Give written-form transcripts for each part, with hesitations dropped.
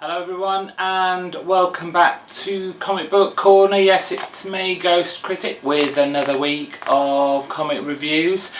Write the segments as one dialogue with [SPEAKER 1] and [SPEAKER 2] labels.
[SPEAKER 1] Hello everyone and welcome back to Comic Book Corner. Yes, it's me, GhostCritic, with another week of comic reviews.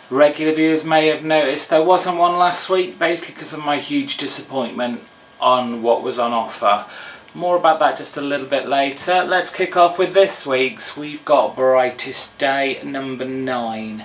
[SPEAKER 1] Regular viewers may have noticed there wasn't one last week, basically because of my huge disappointment on what was on offer. More about that just a little bit later. Let's kick off with this week's. We've got Brightest Day number 9.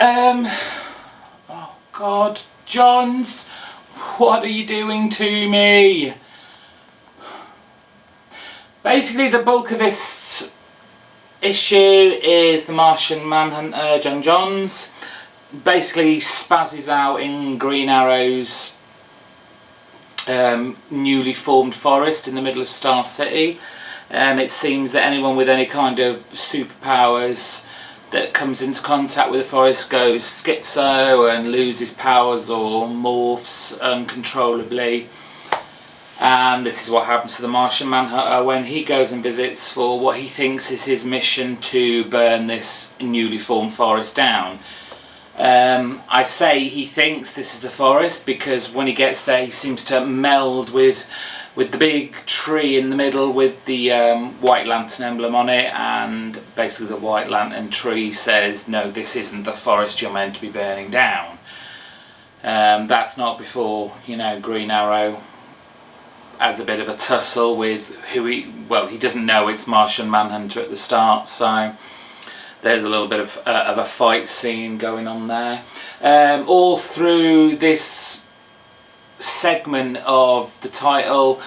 [SPEAKER 1] Oh God, Johns, what are you doing to me? Basically, the bulk of this issue is the Martian Manhunter, John Johns. Basically spazzes out in Green Arrow's newly formed forest in the middle of Star City. It seems that anyone with any kind of superpowers that comes into contact with the forest goes schizo and loses powers or morphs uncontrollably. And this is what happens to the Martian Manhunter when he goes and visits for what he thinks is his mission to burn this newly formed forest down. I say he thinks this is the forest because when he gets there he seems to meld with the big tree in the middle with the White Lantern emblem on it, and basically the White Lantern tree says, no, this isn't the forest you're meant to be burning down. That's not before, you know, Green Arrow has a bit of a tussle with who he doesn't know it's Martian Manhunter at the start, so there's a little bit of a fight scene going on there. All through this segment of the title,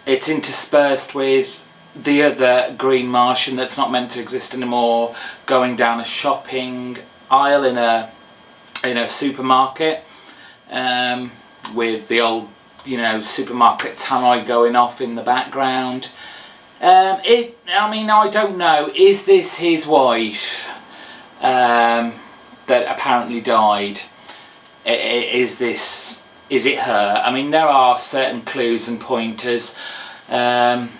[SPEAKER 1] it's interspersed with the other Green Martian that's not meant to exist anymore going down a shopping aisle in a supermarket, with the old, you know, supermarket tannoy going off in the background. I mean, I don't know, is this his wife that apparently died? Is it her? I mean, there are certain clues and pointers. There's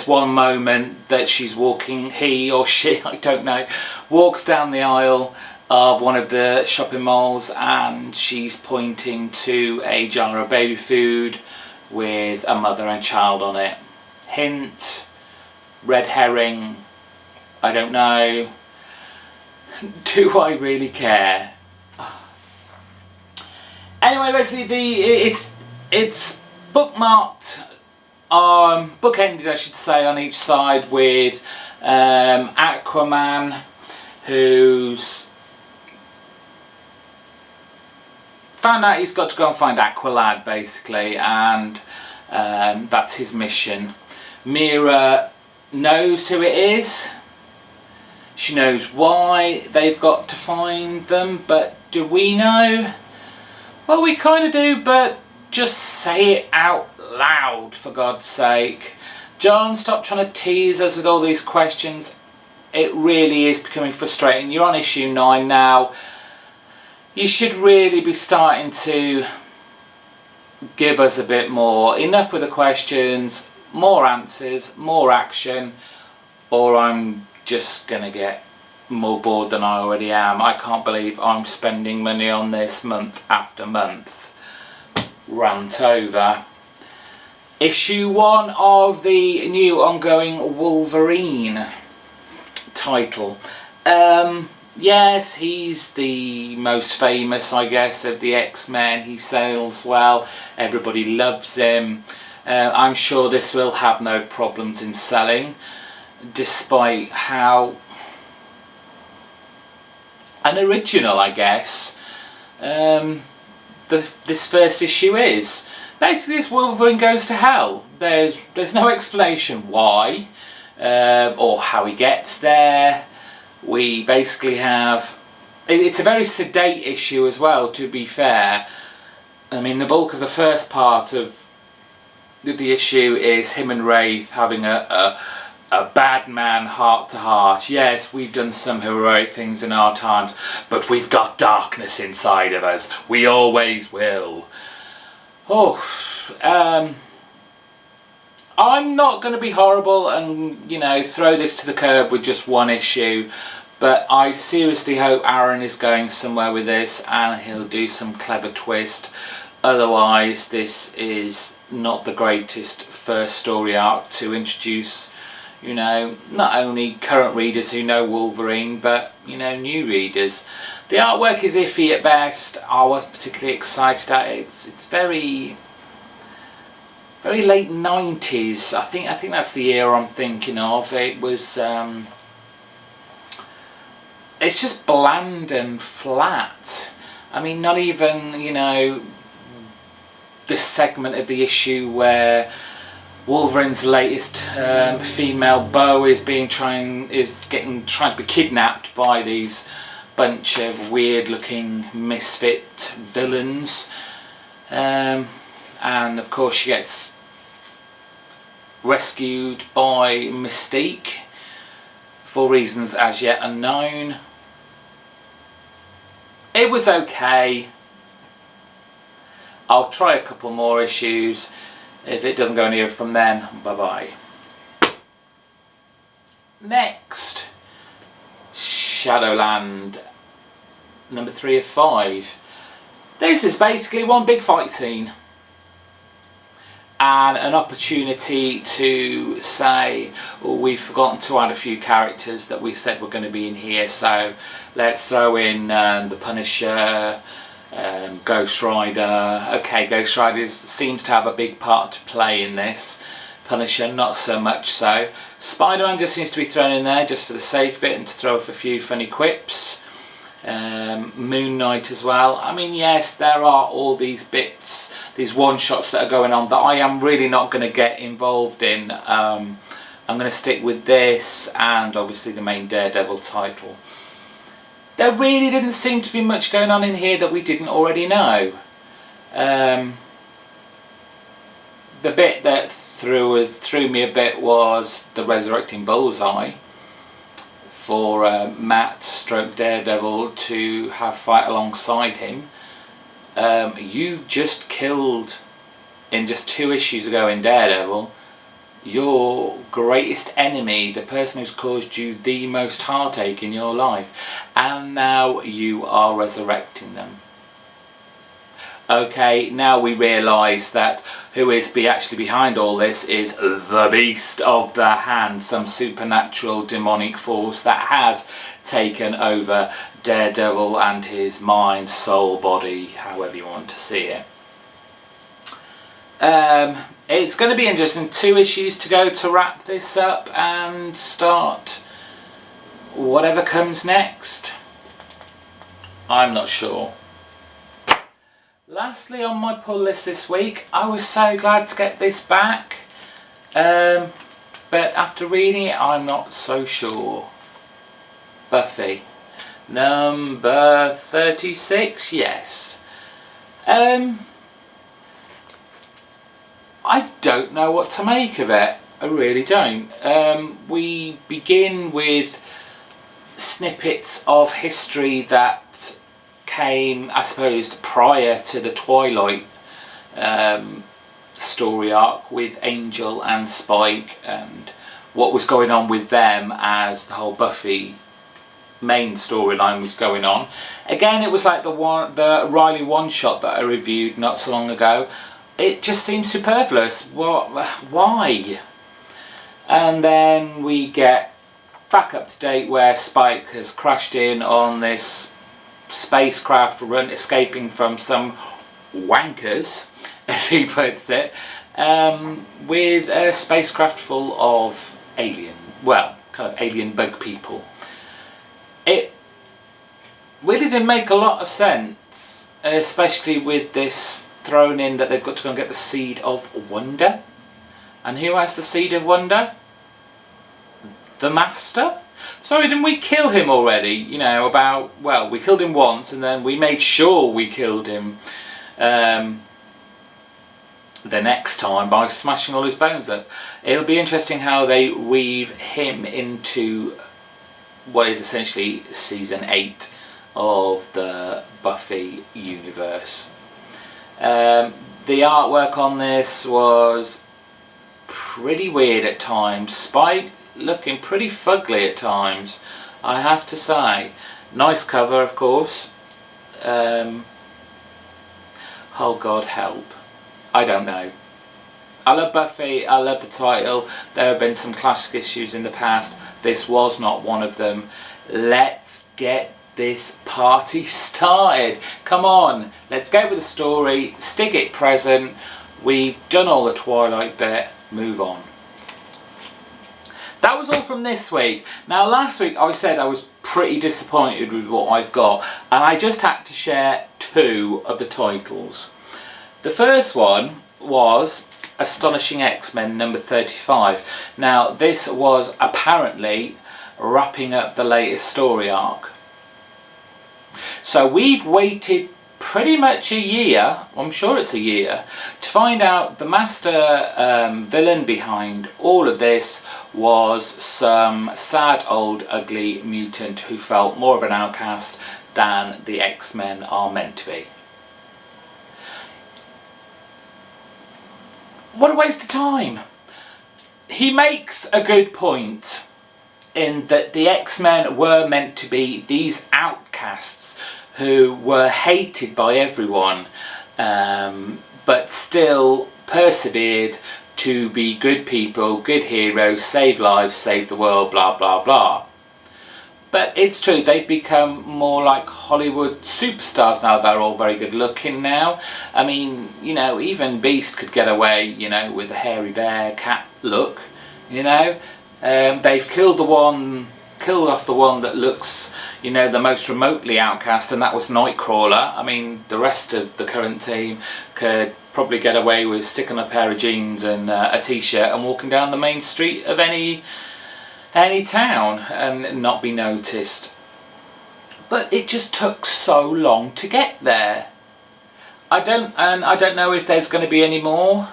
[SPEAKER 1] one moment that she's walking, he or she, I don't know, walks down the aisle of one of the shopping malls and she's pointing to a jar of baby food with a mother and child on it. Hint, red herring, I don't know. Do I really care? Anyway, basically it's bookmarked, bookended I should say, on each side with Aquaman, who's found out he's got to go and find Aqualad basically, and that's his mission. Mira knows who it is. She knows why they've got to find them, but do we know? Well, we kind of do, but just say it out loud, for God's sake. John, stop trying to tease us with all these questions. It really is becoming frustrating. You're on issue 9 now. You should really be starting to give us a bit more. Enough with the questions, more answers, more action, or I'm just going to get more bored than I already am. I can't believe I'm spending money on this month after month. Rant over. Issue 1 of the new ongoing Wolverine title. Yes, he's the most famous, I guess, of the X-Men. He sells well, everybody loves him. I'm sure this will have no problems in selling, despite how unoriginal, I guess, this first issue is. Basically, this Wolverine goes to hell. There's no explanation why or how he gets there. We basically have, it's a very sedate issue as well, to be fair. I mean, the bulk of the first part of the issue is him and Wraith having a bad man heart to heart. Yes, we've done some heroic things in our times, but we've got darkness inside of us. We always will. Oh, I'm not going to be horrible and, you know, throw this to the curb with just one issue, but I seriously hope Aaron is going somewhere with this and he'll do some clever twist Otherwise, this is not the greatest first story arc to introduce, you know, not only current readers who know Wolverine, but, you know, new readers. The artwork is iffy at best. I wasn't particularly excited at it. It's very late 90s. I think that's the year I'm thinking of. It was it's just bland and flat. I mean, not even, you know, this segment of the issue where Wolverine's latest female beau is trying to be kidnapped by these bunch of weird looking misfit villains, and of course she gets rescued by Mystique for reasons as yet unknown. It was okay. I'll try a couple more issues. If it doesn't go anywhere from then, bye bye. Next, ShadowLand, number 3 of 5. This is basically one big fight scene and an opportunity to say, oh, we've forgotten to add a few characters that we said were going to be in here, so let's throw in the Punisher, Ghost Rider. Okay, Ghost Rider seems to have a big part to play in this. Punisher not so much so. Spider-Man just seems to be thrown in there just for the sake of it and to throw off a few funny quips. Moon Knight as well. I mean, yes, there are all these bits, these one-shots that are going on that I am really not going to get involved in. I'm going to stick with this and obviously the main Daredevil title. There really didn't seem to be much going on in here that we didn't already know. The bit that threw me a bit was the resurrecting Bullseye for Matt stroke Daredevil to have fight alongside him. You've just killed, in just 2 issues ago in Daredevil, your greatest enemy, the person who's caused you the most heartache in your life, and now you are resurrecting them. Okay, now we realise that who is actually behind all this is the Beast of the Hand, some supernatural demonic force that has taken over Daredevil and his mind, soul, body, however you want to see it. It's going to be interesting. 2 issues to go to wrap this up and start whatever comes next. I'm not sure. Lastly on my pull list this week, I was so glad to get this back, but after reading it I'm not so sure. Buffy, number 36, yes. I don't know what to make of it. I really don't. We begin with snippets of history that came, I suppose, prior to the Twilight story arc with Angel and Spike and what was going on with them as the whole Buffy main storyline was going on. Again, it was like the Riley one-shot that I reviewed not so long ago. It just seems superfluous. Why? And then we get back up to date where Spike has crashed in on this spacecraft run, escaping from some wankers, as he puts it, with a spacecraft full of alien bug people. It really didn't make a lot of sense, especially with this thrown in that they've got to go and get the Seed of Wonder. And who has the Seed of Wonder? The Master? Sorry, didn't we kill him already? You know, we killed him once and then we made sure we killed him the next time by smashing all his bones up. It'll be interesting how they weave him into what is essentially season 8 of the Buffy universe. The artwork on this was pretty weird at times. Spike looking pretty fugly at times, I have to say. Nice cover, of course. Oh God, help. I don't know. I love Buffy, I love the title. There have been some classic issues in the past. This was not one of them. Let's get this party started. Come on, let's go with the story, stick it present. We've done all the Twilight bit, move on. That was all from this week. Now last week I said I was pretty disappointed with what I've got, and I just had to share 2 of the titles. The first one was Astonishing X-Men number 35. Now this was apparently wrapping up the latest story arc. So we've waited pretty much a year, I'm sure it's a year, to find out the master villain behind all of this was some sad old ugly mutant who felt more of an outcast than the X-Men are meant to be. What a waste of time. He makes a good point in that the X-Men were meant to be these outcasts who were hated by everyone, but still persevered to be good people, good heroes, save lives, save the world, blah blah blah. But it's true, they've become more like Hollywood superstars now. They're all very good looking now. I mean, you know, even Beast could get away, you know, with the hairy bear cat look, you know. They've killed off the one that looks, you know, the most remotely outcast, and that was Nightcrawler. I mean, the rest of the current team could probably get away with sticking a pair of jeans and a t-shirt and walking down the main street of any town and not be noticed. But it just took so long to get there. I don't know if there's going to be any more.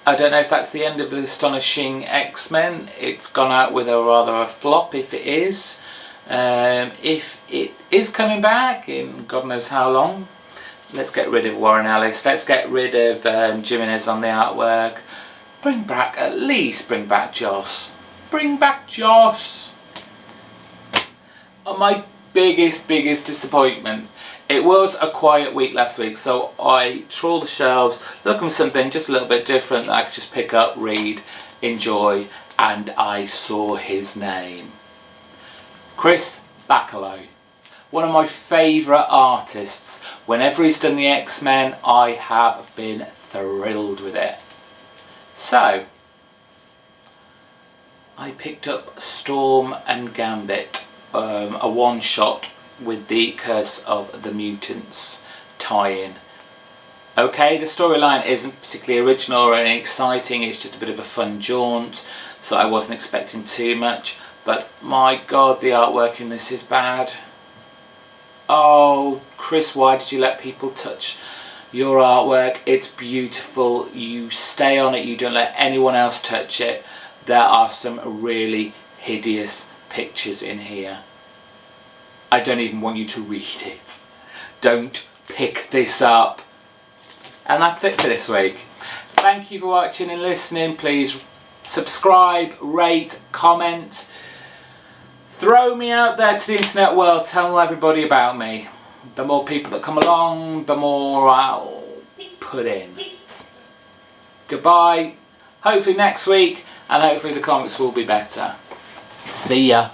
[SPEAKER 1] I don't know if that's the end of the Astonishing X-Men. It's gone out with a flop if it is. If it is coming back in God knows how long, let's get rid of Warren Ellis. Let's get rid of Jimenez on the artwork. At least bring back Joss. Bring back Joss. My biggest disappointment. It was a quiet week last week, so I trawled the shelves looking for something just a little bit different that I could just pick up, read, enjoy, and I saw his name. Chris Bachalo. One of my favourite artists. Whenever he's done the X-Men, I have been thrilled with it. So, I picked up Storm and Gambit, a one-shot with the Curse of the Mutants tie-in. Okay, the storyline isn't particularly original or anything exciting, it's just a bit of a fun jaunt, so I wasn't expecting too much, but my God, the artwork in this is bad. Oh, Chris, why did you let people touch your artwork? It's beautiful, you stay on it, you don't let anyone else touch it. There are some really hideous pictures in here. I don't even want you to read it. Don't pick this up. And that's it for this week. Thank you for watching and listening. Please subscribe, rate, comment. Throw me out there to the internet world. Tell everybody about me. The more people that come along, the more I'll put in. Goodbye. Hopefully next week. And hopefully the comics will be better. See ya.